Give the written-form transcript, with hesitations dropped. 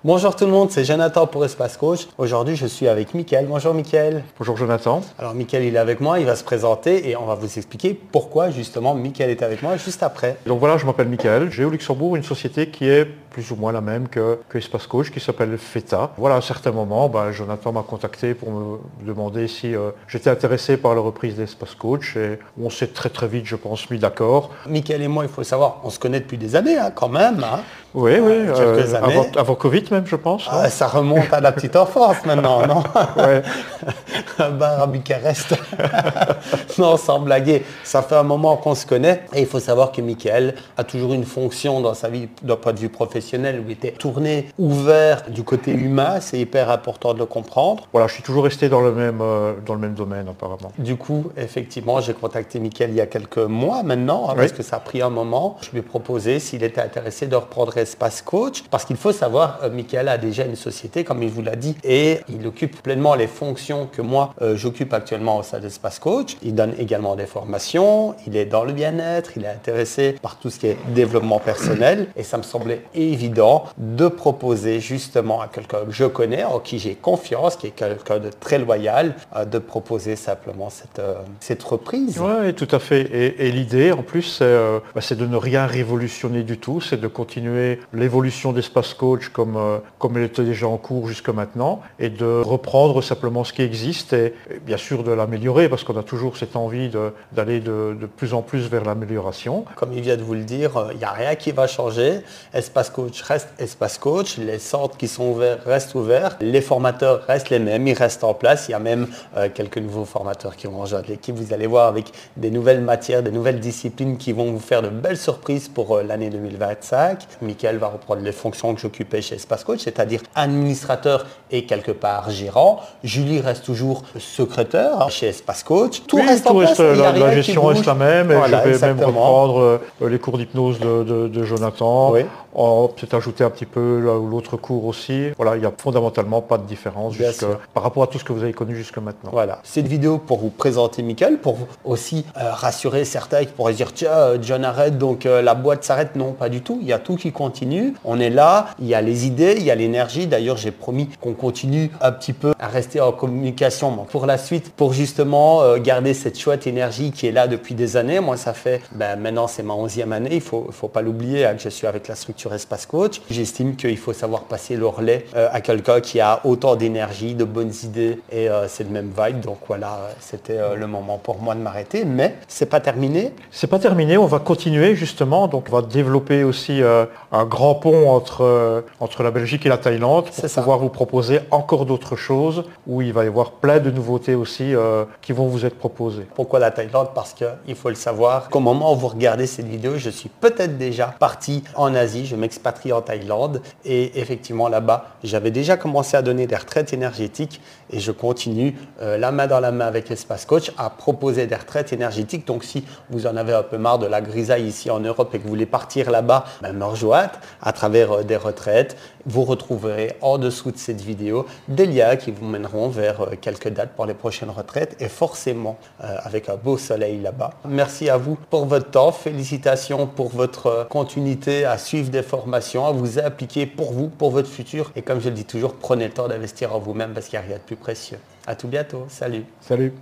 Bonjour tout le monde, c'est Jonathan pour Espace Coach. Aujourd'hui, je suis avec Mickaël. Bonjour Mickaël. Bonjour Jonathan. Alors Mickaël, il est avec moi, il va se présenter et on va vous expliquer pourquoi justement Mickaël est avec moi juste après. Donc voilà, je m'appelle Mickaël. J'ai au Luxembourg une société qui est plus ou moins la même que Espace Coach, qui s'appelle FETA. Voilà, à un certain moment, Jonathan m'a contacté pour me demander si j'étais intéressé par la reprise d'Espace Coach et on s'est très vite, je pense, mis d'accord. Mickaël et moi, il faut le savoir, on se connaît depuis des années quand même. Oui, quelques années. Avant Covid même, je pense. Ça remonte à la petite enfance maintenant, non? Ouais. Un bar à Bucarest. Non, sans blaguer. Ça fait un moment qu'on se connaît et il faut savoir que Mickaël a toujours une fonction dans sa vie d'un point de vue professionnel où il était tourné, ouvert du côté humain. C'est hyper important de le comprendre. Voilà, je suis toujours resté dans le même domaine apparemment. Du coup, effectivement, j'ai contacté Mickaël il y a quelques mois maintenant, parce que ça a pris un moment. Je lui ai proposé s'il était intéressé de reprendre Espace Coach, parce qu'il faut savoir, Mickaël a déjà une société, comme il vous l'a dit, et il occupe pleinement les fonctions que moi, j'occupe actuellement au sein d'Espace Coach. Il donne également des formations, il est dans le bien-être, il est intéressé par tout ce qui est développement personnel, et ça me semblait évident de proposer justement à quelqu'un que je connais, en qui j'ai confiance, qui est quelqu'un de très loyal, de proposer simplement cette reprise. Oui, tout à fait. Et l'idée, en plus, c'est de ne rien révolutionner du tout, c'est de continuer l'évolution d'Espace Coach comme elle était déjà en cours jusque maintenant, et de reprendre simplement ce qui existe et bien sûr de l'améliorer, parce qu'on a toujours cette envie d'aller de plus en plus vers l'amélioration. Comme il vient de vous le dire, il n'y a rien qui va changer. Espace Coach reste Espace Coach. Les centres qui sont ouverts restent ouverts. Les formateurs restent les mêmes, ils restent en place. Il y a même quelques nouveaux formateurs qui vont rejoindre l'équipe. Vous allez voir avec des nouvelles matières, des nouvelles disciplines qui vont vous faire de belles surprises pour l'année 2025. Mickaël va reprendre les fonctions que j'occupais chez Espace Coach, c'est-à-dire administrateur et quelque part gérant. Julie reste toujours secrétaire chez Espace Coach. Tout reste en place. La gestion reste la même. Et voilà, je vais même reprendre les cours d'hypnose de Jonathan. Oui. Peut-être ajouter un petit peu l'autre cours aussi. Voilà, il n'y a fondamentalement pas de différence par rapport à tout ce que vous avez connu jusque maintenant. Voilà. Cette vidéo pour vous présenter Mickaël, pour vous aussi rassurer certains qui pourraient se dire tiens, John arrête, donc la boîte s'arrête. Non, pas du tout. Il y a tout qui continue. On est là, il y a les idées, il y a l'énergie. D'ailleurs, j'ai promis qu'on continue un petit peu à rester en communication pour la suite, pour justement garder cette chouette énergie qui est là depuis des années. Moi, ça fait, maintenant c'est ma 11e année, il faut pas l'oublier que je suis avec la structure Espace Coach. J'estime qu'il faut savoir passer le relais à quelqu'un qui a autant d'énergie, de bonnes idées et c'est le même vibe. Donc voilà, c'était le moment pour moi de m'arrêter, mais c'est pas terminé. C'est pas terminé, on va continuer justement. Donc on va développer aussi un grand pont entre la Belgique et la Thaïlande pour pouvoir vous proposer encore d'autres choses où il va y avoir plein de nouveautés aussi qui vont vous être proposées. Pourquoi la Thaïlande? Parce qu'il faut le savoir, qu'au moment où vous regardez cette vidéo, je suis peut-être déjà parti en Asie, je m'expatrie en Thaïlande et effectivement là-bas, j'avais déjà commencé à donner des retraites énergétiques et je continue la main dans la main avec Espace Coach à proposer des retraites énergétiques. Donc si vous en avez un peu marre de la grisaille ici en Europe et que vous voulez partir là-bas, me rejoindre à travers des retraites. Vous retrouverez en dessous de cette vidéo des liens qui vous mèneront vers quelques dates pour les prochaines retraites et forcément avec un beau soleil là-bas. Merci à vous pour votre temps. Félicitations pour votre continuité à suivre des formations, à vous impliquer pour vous, pour votre futur. Et comme je le dis toujours, prenez le temps d'investir en vous-même parce qu'il n'y a rien de plus précieux. À tout bientôt. Salut. Salut.